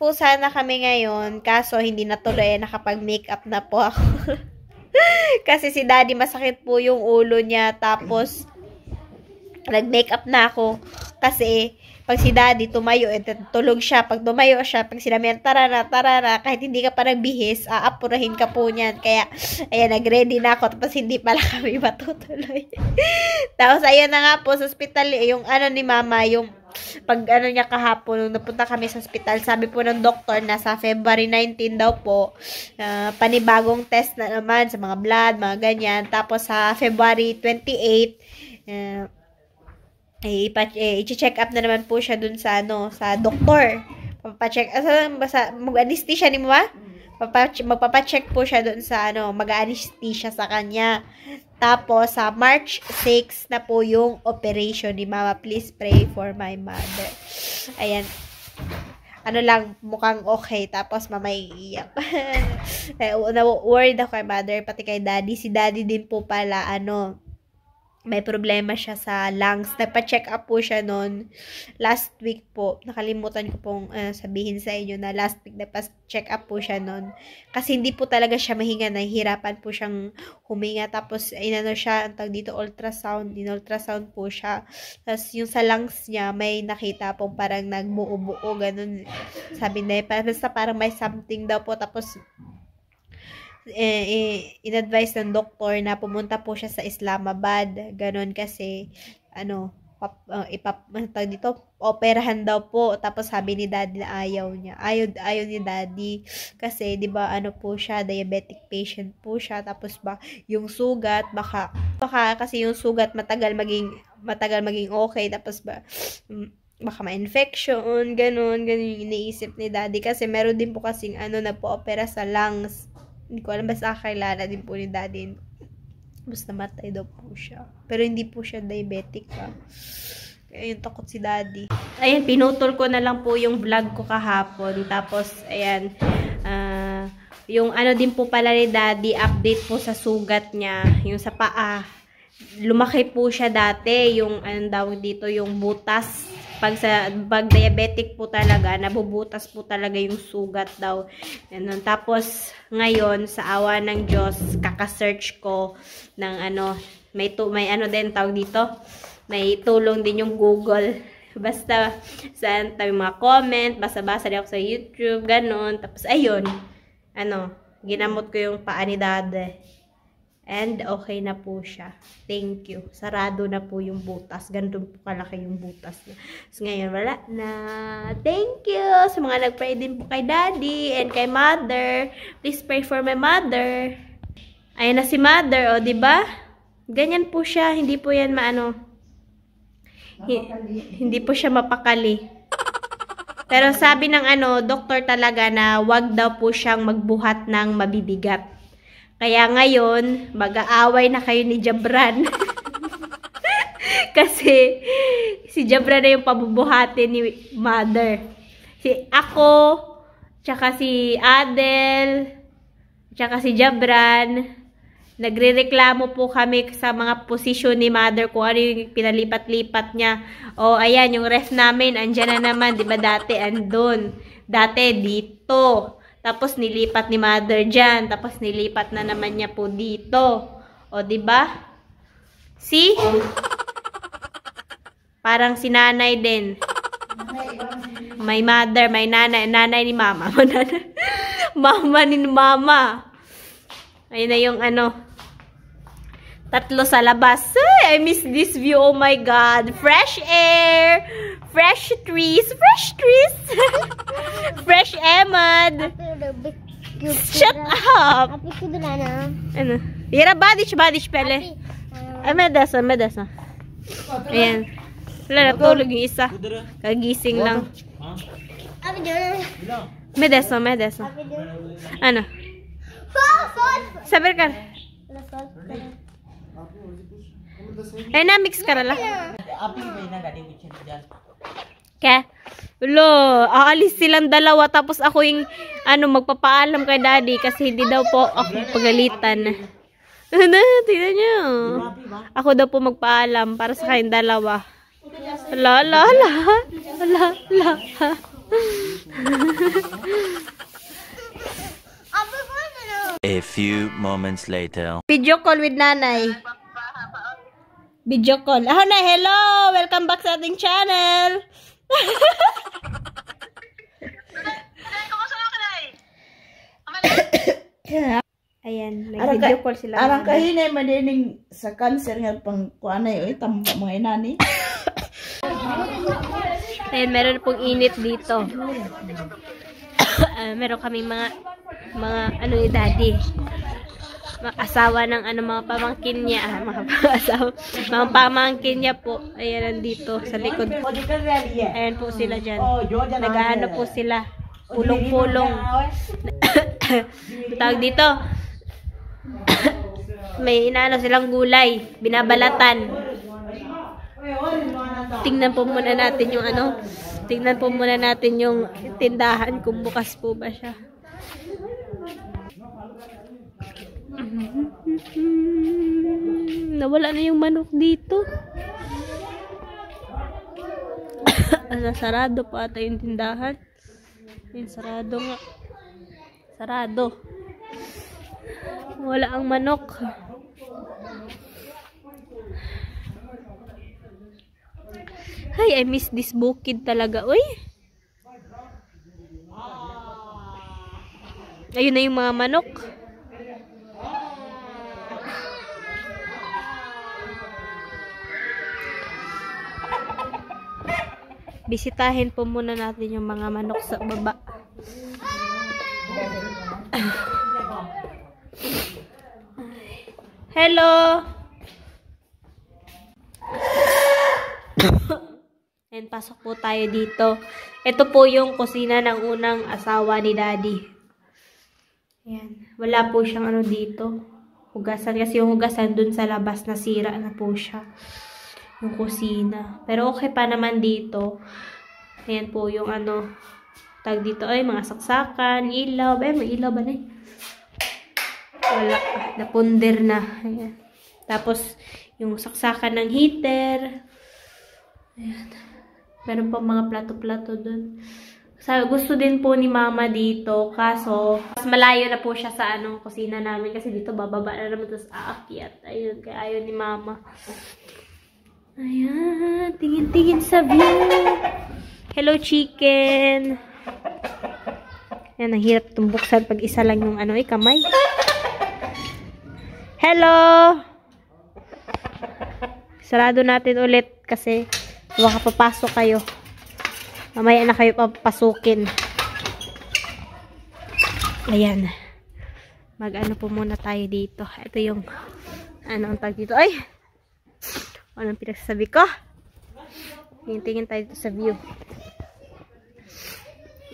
po sana kami ngayon, kaso hindi natuloy, nakapag-makeup na po ako. Kasi si daddy masakit po yung ulo niya, tapos nag-makeup na ako. Kasi pag si daddy tumayo, tulog siya. Pag tumayo siya, pag sinabihan, tara na, kahit hindi ka pa nagbihis, aapurahin ka po niyan. Kaya, ayan, nag-ready na ako. Tapos hindi pala kami matutuloy. Tapos, ayan na nga po, sa hospital, yung ano ni mama, yung pag ano niya kahapon, nung napunta kami sa hospital, sabi po ng doktor na sa February 19 daw po, panibagong test na naman sa mga blood, mga ganyan. Tapos, sa February 28, i-check up na naman po siya dun sa ano, sa doktor. Papacheck, mag-anesthesia ni mo ba? Magpapacheck po siya dun sa ano, mag-anesthesia sa kanya. Tapos sa March 6 na po yung operation ni mama. Please pray for my mother. Ayan. Ano lang, mukhang okay. Tapos mamay iiyak. Worried ako kay mother, pati kay daddy. Si daddy din po pala, ano, may problema siya sa lungs. Nagpa-check up po siya noon last week po. Nakalimutan ko pong sabihin sa inyo na last week nagpa-check up po siya noon. Kasi hindi po talaga siya mahinga. Nahihirapan po siyang huminga. Tapos, inano siya, ang tawag dito, ultrasound. In-ultrasound po siya. Tapos, yung sa lungs niya, may nakita pong parang nagbuo-buo, ganun. Sabi na, basta parang may something daw po. Tapos, in-advise ng doktor na pumunta po siya sa Islamabad. Ganon kasi, ano, operahan daw po. Tapos sabi ni daddy na ayaw niya. Ayaw ni daddy. Kasi, di ba, ano po siya, diabetic patient po siya. Tapos ba, yung sugat, baka kasi yung sugat matagal maging okay. Tapos ba, baka ma-infection, ganun yung iniisip ni daddy. Kasi meron din po kasing, ano, nagpo-opera sa lungs. Hindi ko alam, basta kakilala din po ni daddy. Basta namatay daw po siya. Pero hindi po siya diabetic pa. Kaya yung takot si daddy. Ayan, pinutol ko na lang po yung vlog ko kahapon. Tapos, ayan, yung ano din po pala ni daddy, update po sa sugat niya. Yung sa paa. Lumaki po siya dati. Yung, anong tawag dito, yung butas. Pag diabetic po talaga, nabubutas po talaga yung sugat daw. Ganun. Tapos, ngayon, sa awa ng Diyos, kaka-search ko ng ano, may ano din tawag dito, may tulong din yung Google. Basta, saan tayo mga comment, basa-basa din ako sa YouTube, ganun. Tapos, ayun, ano, ginamot ko yung paa ni Dade. And, okay na po siya. Thank you. Sarado na po yung butas. Ganun po kalaki yung butas niya. So, ngayon, wala na. Thank you sa mga nag-pray din po kay daddy and kay mother. Please pray for my mother. Ayan na si mother, o, diba? Ganyan po siya. Hindi po yan maano. Hindi po siya mapakali. Pero sabi ng ano, doktor talaga na wag daw po siyang magbuhat ng mabibigat. Kaya ngayon, mag-aaway na kayo ni Jabran. Kasi, si Jabran na yung pabubuhatin ni mother. Ako, tsaka si Adel, tsaka si Jabran, nagre-reklamo po kami sa mga posisyon ni mother kung ano yung pinalipat-lipat niya. O, ayan, yung ref namin, andyan na naman, di ba dati, andun. Dati, dito. Tapos nilipat ni mother dyan. Tapos nilipat na naman niya po dito. O, diba? See? Parang si nanay din. May mother, may nanay. Nanay ni mama. Mama ni mama. Ayun na yung ano. Tatlo sa labas. Ay, I miss this view. Oh my God. Fresh air. Fresh trees. Fresh trees. Fresh emad. Shut up. Ano? Ira badish pele. Medasa. Ayan. Wala na tulog yung isa. Kagising lang. Medasa. Ano? Sabar ka. Eh, na-mix ka na lang. Kaya, ulo, aalis silang dalawa, tapos ako yung, ano, magpapaalam kay daddy, kasi hindi daw po ako pagalitan. Ano, tignan nyo. Ako daw po magpaalam, para sa kayong dalawa. La. A few moments later. Video call with nanay. Video call. Ah, na, hello! Welcome back sa ating channel. Ayan, nag-video call sila. Arang kahinay madining sa cancer nga pang kuanay oy tamba mga inani. Ayan, meron pong init dito. Meron kaming mga ano ni daddy. Mga asawa ng ano mga pamangkin niya, mga pamangkin niya po. Ayan nandito sa likod. Ayan po sila diyan. Nag-aano po sila. Pulong-pulong. Tawag dito. May inaano silang gulay, binabalatan. Tingnan po muna natin yung ano. Tingnan po muna natin yung tindahan kung bukas po ba siya. Nawala na yung manok dito. Sarado pa ata yung tindahan. Yung sarado nga. Sarado. Wala ang manok. Ay, I miss this bukid talaga. Uy. Ayun na yung mga manok. Bisitahin po muna natin yung mga manok sa baba. Hello! And pasok po tayo dito. Ito po yung kusina ng unang asawa ni daddy. Ayan. Wala po siyang ano dito. Hugasan. Kasi yung hugasan dun sa labas nasira na po siya. Yung kusina. Pero okay pa naman dito. Ayan po yung ano. Tag dito ay mga saksakan, ilaw. May ilaw ba na eh? Wala. Napunder na. Ayan. Tapos yung saksakan ng heater. Ayan. Meron pa mga plato-plato dun. Gusto din po ni mama dito. Kaso, mas malayo na po siya sa anong kusina namin. Kasi dito bababa na naman. Tapos aakyat. Ayun. Kaya ayaw ni mama. Ayan. Tingin-tingin sa view. Hello, chicken. Ayan. Ang hirap tumbuksan pag isa lang yung ano kamay. Hello. Sarado natin ulit kasi baka papasok kayo. Mamaya na kayo papasukin. Ayan. Mag-ano po muna tayo dito. Ito yung ano ang tag dito. Ay! Anong pinagsasabi ko? Tingin tayo dito sa view.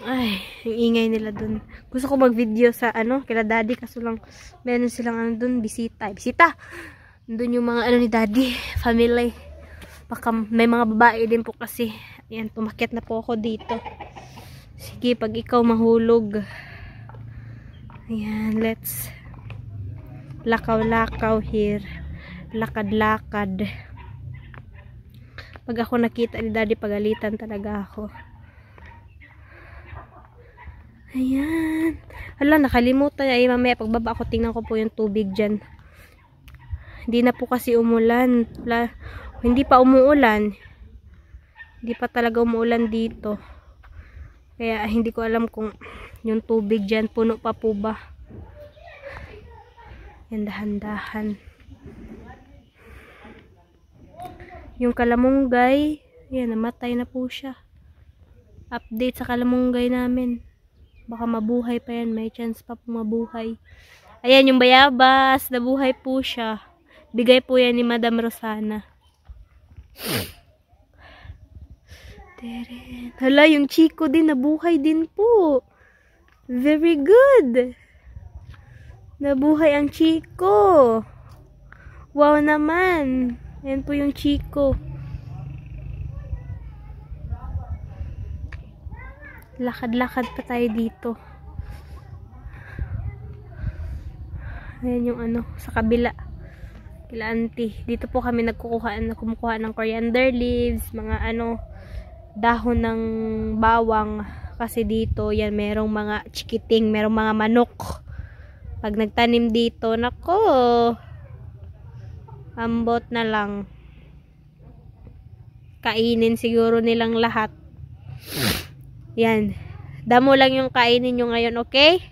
Ay, yung ingay nila dun. Gusto ko mag-video sa ano, kila daddy. Kaso lang, meron silang ano dun, bisita. Bisita! Dun yung mga ano ni daddy, family. Baka may mga babae din po kasi. Ayan, tumakyat na po ako dito. Sige, pag ikaw mahulog. Ayan, let's lakaw-lakaw here. Lakad-lakad. Pag ako nakita ni daddy, pagalitan talaga ako. Ayan. Hala, nakalimutan. Ay, mamaya pagbaba ako, tingnan ko po yung tubig dyan. Hindi na po kasi umulan. Hindi pa umuulan. Hindi pa talaga umuulan dito. Kaya hindi ko alam kung yung tubig dyan puno pa po ba. Yan, dahan-dahan. Yung kalamunggay, yan, namatay na po siya. Update sa kalamunggay namin. Baka mabuhay pa yan. May chance pa po mabuhay. Ayan, yung bayabas. Nabuhay po siya. Bigay po yan ni Madam Rosana. Hala, yung Chico din, nabuhay din po. Very good. Nabuhay ang Chico. Wow naman. Ayan po yung Chico. Lakad-lakad pa tayo dito. Ayan yung ano, sa kabila. Kila auntie. Dito po kami kumukuha ng coriander leaves, mga ano, dahon ng bawang, kasi dito, yan, merong mga chikiting, merong mga manok. Pag nagtanim dito, nako, ambot na lang. Kainin siguro nilang lahat. Yan. Damo lang yung kainin nyo ngayon, okay?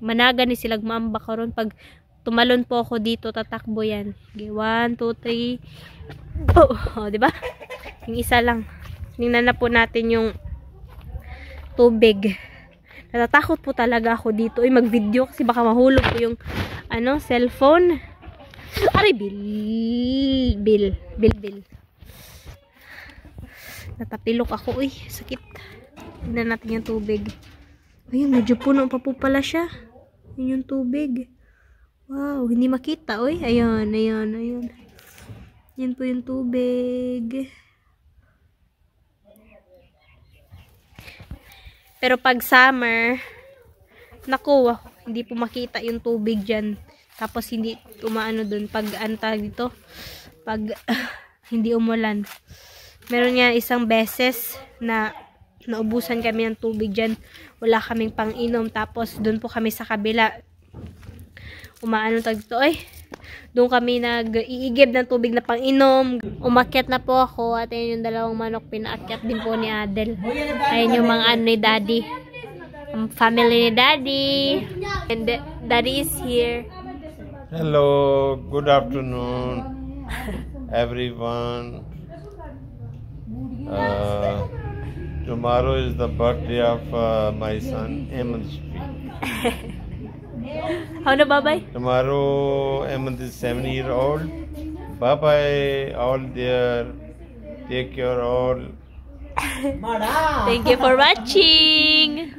Managa ni silag maamba karon. Pag tumalon po ako dito, tatakbo yan. Okay, 1, 2, 3. Oh, diba? Yung isa lang. Tingnan na po natin yung tubig. Natatakot po talaga ako dito. Uy, mag-video kasi baka mahulog po yung cellphone. Ari, Bil. Natapilok ako. Uy, sakit. Tignan natin yung tubig. Ayun, medyo puno pa po pala siya. Yun yung tubig. Wow, hindi makita. Uy, ayun. Yan po yung tubig. Pero pag summer, naku, hindi po makita yung tubig dyan. Tapos hindi umaano dun pag antag dito. Pag hindi umulan. Meron nga isang beses na naubusan kami ng tubig dyan. Wala kaming pang-inom. Tapos dun po kami sa kabila. Umaano tag dito. Ay, doon kami nag-iigib ng tubig na pang-inom. Umakyat na po ako. At ayun yung dalawang manok. Pinaakyat din po ni Adel. Ayun yung mga ni Daddy. Ang family ni Daddy. And Daddy is here. Hello, good afternoon, everyone. Tomorrow is the birthday of my son, Ahmed Shafiq. How na, bye-bye? Tomorrow, Ahmed is 7-year-old. Bye-bye, all there. Take care, all. Thank you for watching.